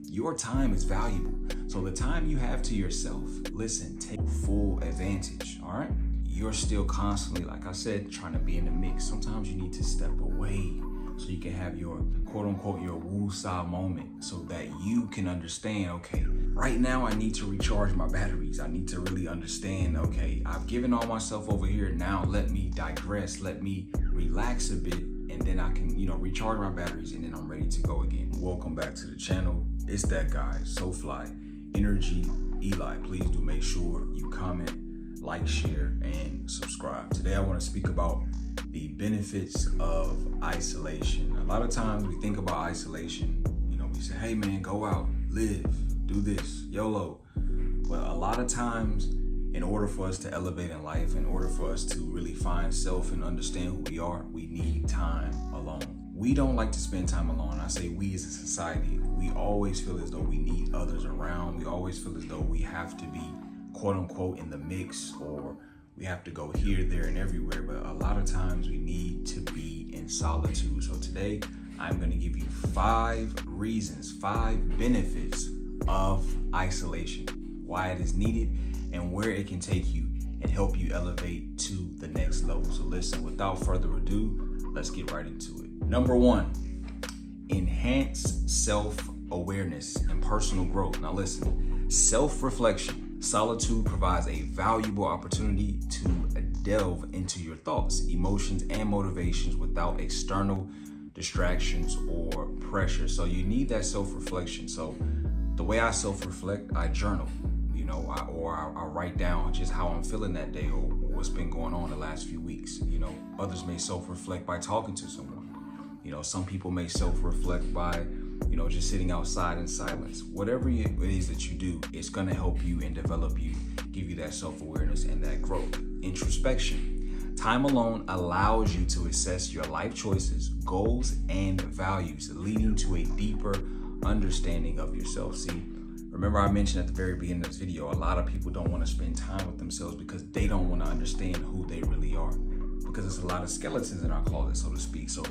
Your time is valuable. So the time you have to yourself, listen, take full advantage, all right? You're still constantly, like I said, trying to be in the mix. Sometimes you need to step away so you can have your quote unquote, your woo-saw moment so that you can understand, okay, right now I need to recharge my batteries. I need to really understand, okay, I've given all myself over here. Now let me digress, let me relax a bit, and then I can, recharge my batteries, and then I'm ready to go again. Welcome back to the channel. It's that guy, TheEnergyEli. Please do make sure you comment, like, share, and subscribe. Today I want to speak about the benefits of isolation. A lot of times we think about isolation, we say, hey man, go out, live, do this, YOLO. But a lot of times, in order for us to elevate in life, in order for us to really find self and understand who we are, we need time alone. We don't like to spend time alone. I say we as a society, we always feel as though we need others around. We always feel as though we have to be quote unquote in the mix, or we have to go here, there, and everywhere. But a lot of times we need to be in solitude. So today I'm going to give you 5 reasons, 5 benefits of isolation, why it is needed, and where it can take you and help you elevate to the next level. So listen, without further ado, let's get right into it. Number 1, enhance self-awareness and personal growth. Now listen, self-reflection. Solitude provides a valuable opportunity to delve into your thoughts, emotions, and motivations without external distractions or pressure. So you need that self-reflection. So the way I self-reflect, I journal, I write down just how I'm feeling that day or what's been going on the last few weeks. Others may self-reflect by talking to someone. Some people may self-reflect by just sitting outside in silence. Whatever it is that you do, it's going to help you and develop you, give you that self-awareness and that growth. Introspection. Time alone allows you to assess your life choices, goals, and values, leading to a deeper understanding of yourself. See, remember I mentioned at the very beginning of this video, a lot of people don't want to spend time with themselves because they don't want to understand who they really are, because there's a lot of skeletons in our closet, so to speak. So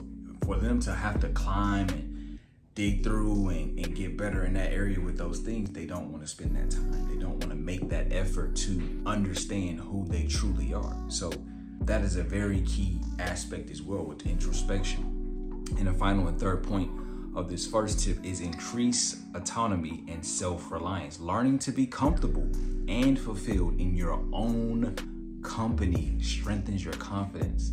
for them to have to climb and dig through and get better in that area with those things, they don't want to spend that time. They don't want to make that effort to understand who they truly are. So that is a very key aspect as well with introspection. And the final and third point of this first tip is increase autonomy and self-reliance. Learning to be comfortable and fulfilled in your own company strengthens your confidence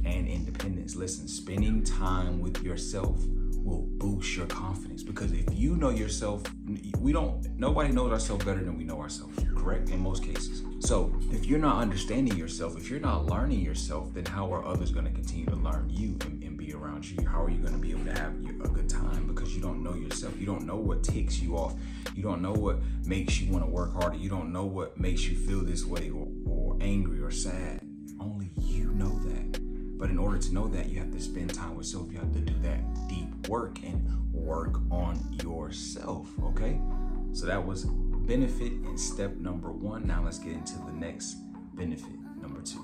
and independence. Listen, spending time with yourself will boost your confidence, because if you know yourself, nobody knows ourselves better than we know ourselves, correct? In most cases. So if you're not understanding yourself, if you're not learning yourself, then how are others going to continue to learn you and be around you? How are you going to be able to have a good time? Because you don't know yourself. You don't know what ticks you off. You don't know what makes you want to work harder. You don't know what makes you feel this way or angry or sad. Only you know that. But in order to know that, you have to spend time with self. You have to do that deep work and work on yourself, okay? So that was benefit in step number 1. Now let's get into the next benefit, number 2.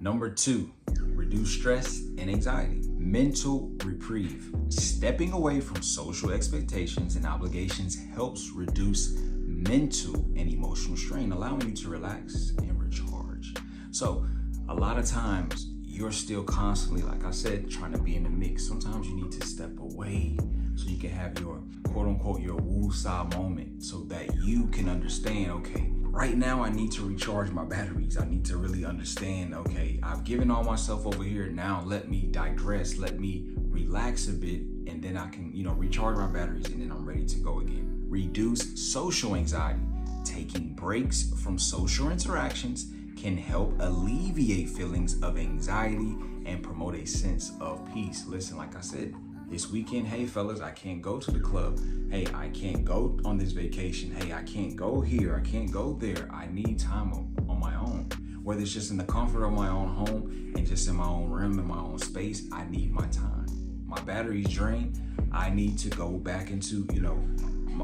Number 2, reduce stress and anxiety. Mental reprieve. Stepping away from social expectations and obligations helps reduce mental and emotional strain, allowing you to relax and recharge. So a lot of times, you're still constantly, like I said, trying to be in the mix. Sometimes you need to step away so you can have your quote unquote, your woo-saw moment so that you can understand, okay, right now I need to recharge my batteries. I need to really understand, okay, I've given all myself over here. Now let me digress, let me relax a bit, and then I can, recharge my batteries, and then I'm ready to go again. Reduce social anxiety. Taking breaks from social interactions can help alleviate feelings of anxiety and promote a sense of peace. Listen, like I said, this weekend, hey fellas, I can't go to the club. Hey, I can't go on this vacation. Hey, I can't go here. I can't go there. I need time on my own. Whether it's just in the comfort of my own home and just in my own room, in my own space, I need my time. My battery's drained. I need to go back into,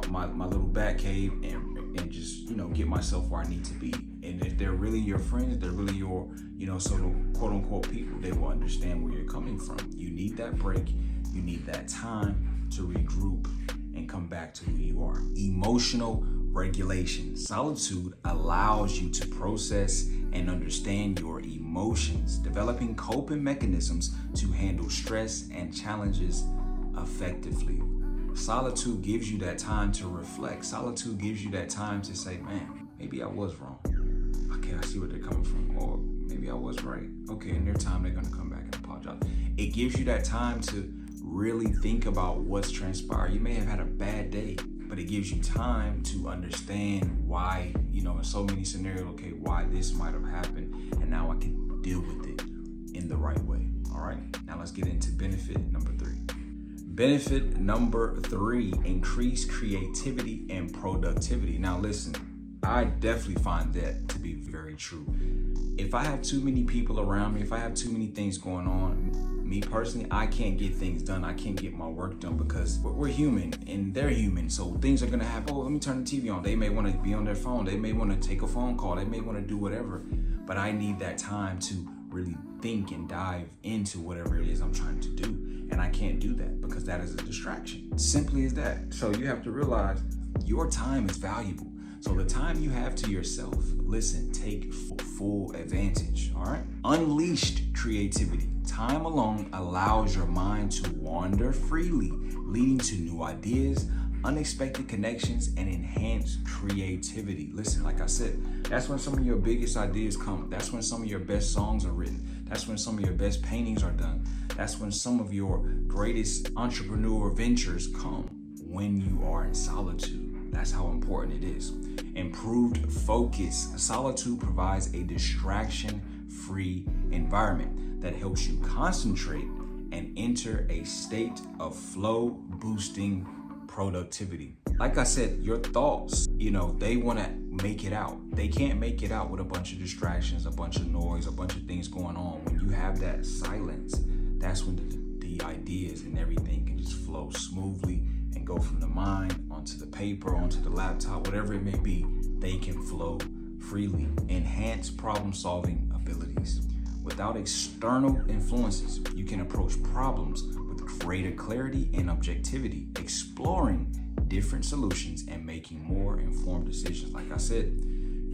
my little bat cave and just, get myself where I need to be. And if they're really your friends, they're really your, sort of quote unquote people, they will understand where you're coming from. You need that break. You need that time to regroup and come back to who you are. Emotional regulation. Solitude allows you to process and understand your emotions, developing coping mechanisms to handle stress and challenges effectively. Solitude gives you that time to reflect. Solitude gives you that time to say, man, maybe I was wrong. Okay, I see where they're coming from. Or maybe I was right. Okay, in their time, they're going to come back and apologize. It gives you that time to really think about what's transpired. You may have had a bad day, but it gives you time to understand why, in so many scenarios, okay, why this might have happened, and now I can deal with it in the right way. All right, now let's get into benefit number 3. Benefit number 3, increase creativity and productivity. Now listen, I definitely find that to be very true. If I have too many people around me, if I have too many things going on, me personally, I can't get things done. I can't get my work done because we're human and they're human. So things are gonna happen. Oh, let me turn the TV on. They may want to be on their phone. They may want to take a phone call. They may want to do whatever. But I need that time to really think and dive into whatever it is I'm trying to do. And I can't do that because that is a distraction. Simply as that. So you have to realize your time is valuable. So the time you have to yourself, listen, take full advantage, all right? Unleashed creativity. Time alone allows your mind to wander freely, leading to new ideas, unexpected connections, and enhanced creativity. Listen, like I said, that's when some of your biggest ideas come. That's when some of your best songs are written. That's when some of your best paintings are done. That's when some of your greatest entrepreneur ventures come, when you are in solitude. That's how important it is. Improved focus. Solitude provides a distraction-free environment that helps you concentrate and enter a state of flow, boosting productivity. Like I said, your thoughts, they want to make it out. They can't make it out with a bunch of distractions, a bunch of noise, a bunch of things going on. When you have that silence, that's when the ideas and everything can just flow smoothly and go from the mind onto the paper, onto the laptop, whatever it may be. They can flow freely. Enhance problem-solving abilities. Without external influences, you can approach problems with greater clarity and objectivity, exploring different solutions and making more informed decisions. Like I said,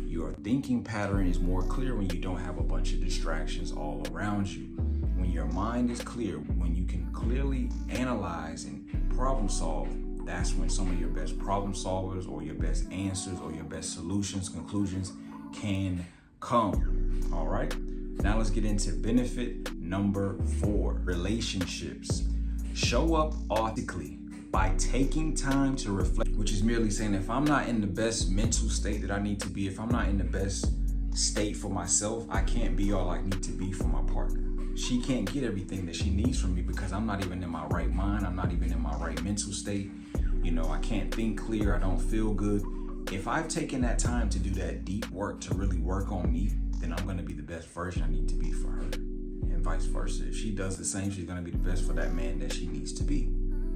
your thinking pattern is more clear when you don't have a bunch of distractions all around you. When your mind is clear, when you can clearly analyze and problem solve, that's when some of your best problem solvers or your best answers or your best solutions, conclusions can come. All right. Now let's get into benefit number 4, relationships. Show up authentically by taking time to reflect, which is merely saying if I'm not in the best mental state that I need to be, if I'm not in the best state for myself, I can't be all I need to be for my partner. She can't get everything that she needs from me because I'm not even in my right mind. I'm not even in my right mental state. I can't think clear. I don't feel good. If I've taken that time to do that deep work to really work on me, then I'm going to be the best version I need to be for her, and vice versa. If she does the same, she's going to be the best for that man that she needs to be.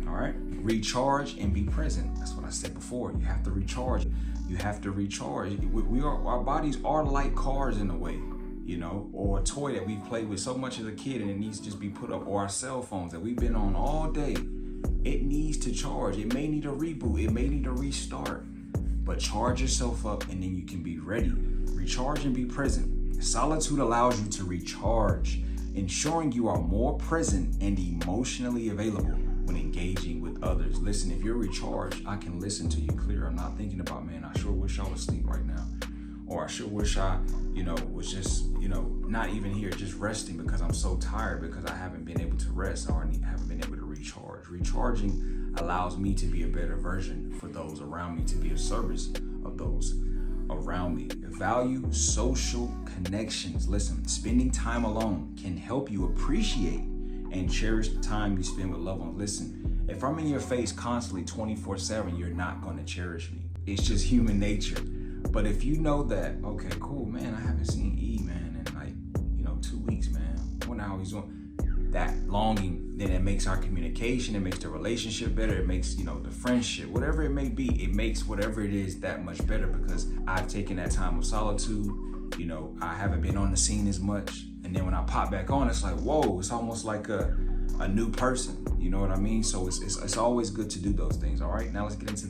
All right. Recharge and be present. That's what I said before. You have to recharge. You have to recharge. Our bodies are like cars in a way, or a toy that we play with so much as a kid and it needs to just be put up, or our cell phones that we've been on all day. It needs to charge. It may need a reboot. It may need a restart, but charge yourself up and then you can be ready. Recharge and be present. Solitude allows you to recharge, ensuring you are more present and emotionally available when engaging with others. Listen, if you're recharged, I can listen to you clear. I'm not thinking about, man, I sure wish I was asleep right now. Or I sure wish I, was just, not even here, just resting because I'm so tired because I haven't been able to rest or haven't been able to recharge. Recharging allows me to be a better version for those around me, to be a service of those around me. Value social connections. Listen, spending time alone can help you appreciate and cherish the time you spend with loved ones. Listen, if I'm in your face constantly 24/7, you're not going to cherish me. It's just human nature. But if you know that, okay, cool, man, I haven't seen E, man, in like, 2 weeks, man. I wonder how he's doing. That longing, then it makes our communication, it makes the relationship better, it makes, the friendship, whatever it may be, it makes whatever it is that much better because I've taken that time of solitude. I haven't been on the scene as much. And then when I pop back on, it's like, whoa, it's almost like a new person. You know what I mean? So it's always good to do those things. All right. Now let's get into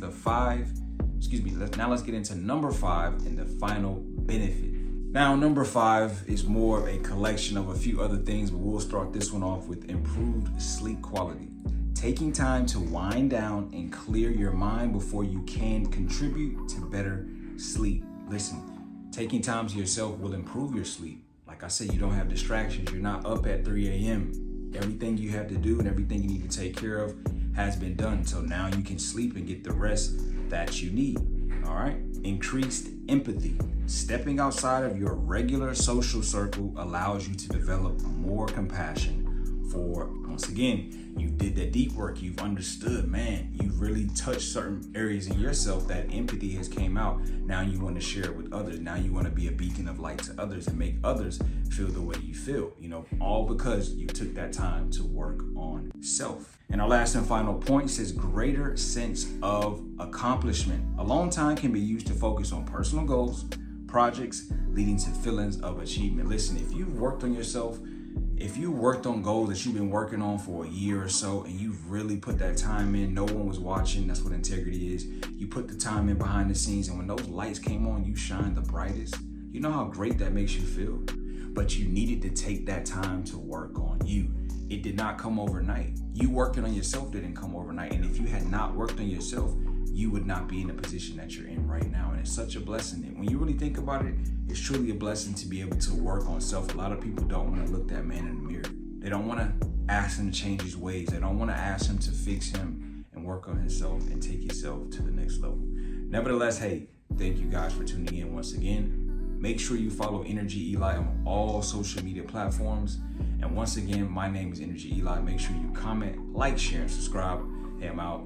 now let's get into number 5 and the final benefit. Now, number 5 is more of a collection of a few other things, but we'll start this one off with improved sleep quality. Taking time to wind down and clear your mind before you can contribute to better sleep. Listen, taking time to yourself will improve your sleep. Like I said, you don't have distractions. You're not up at 3 a.m. Everything you have to do and everything you need to take care of has been done. So now you can sleep and get the rest that you need. All right. Increased empathy. Stepping outside of your regular social circle allows you to develop more compassion for, once again, you did that deep work. You've understood, man, you've really touched certain areas in yourself that empathy has came out. Now you want to share it with others. Now you want to be a beacon of light to others and make others feel the way you feel, all because you took that time to work on self. And our last and final point says greater sense of accomplishment. Alone time can be used to focus on personal goals, projects, leading to feelings of achievement. Listen, if you've worked on yourself, if you worked on goals that you've been working on for a year or so, and you've really put that time in, no one was watching, that's what integrity is. You put the time in behind the scenes, and when those lights came on, you shine the brightest. You know how great that makes you feel? But you needed to take that time to work on you. It did not come overnight. You working on yourself didn't come overnight. And if you had not worked on yourself, you would not be in the position that you're in right now. And it's such a blessing. And when you really think about it, it's truly a blessing to be able to work on self. A lot of people don't want to look that man in the mirror. They don't want to ask him to change his ways. They don't want to ask him to fix him and work on himself and take himself to the next level. Nevertheless, hey, thank you guys for tuning in once again. Make sure you follow TheEnergyEli on all social media platforms. And once again, my name is TheEnergyEli. Make sure you comment, like, share, and subscribe. Hey, I'm out.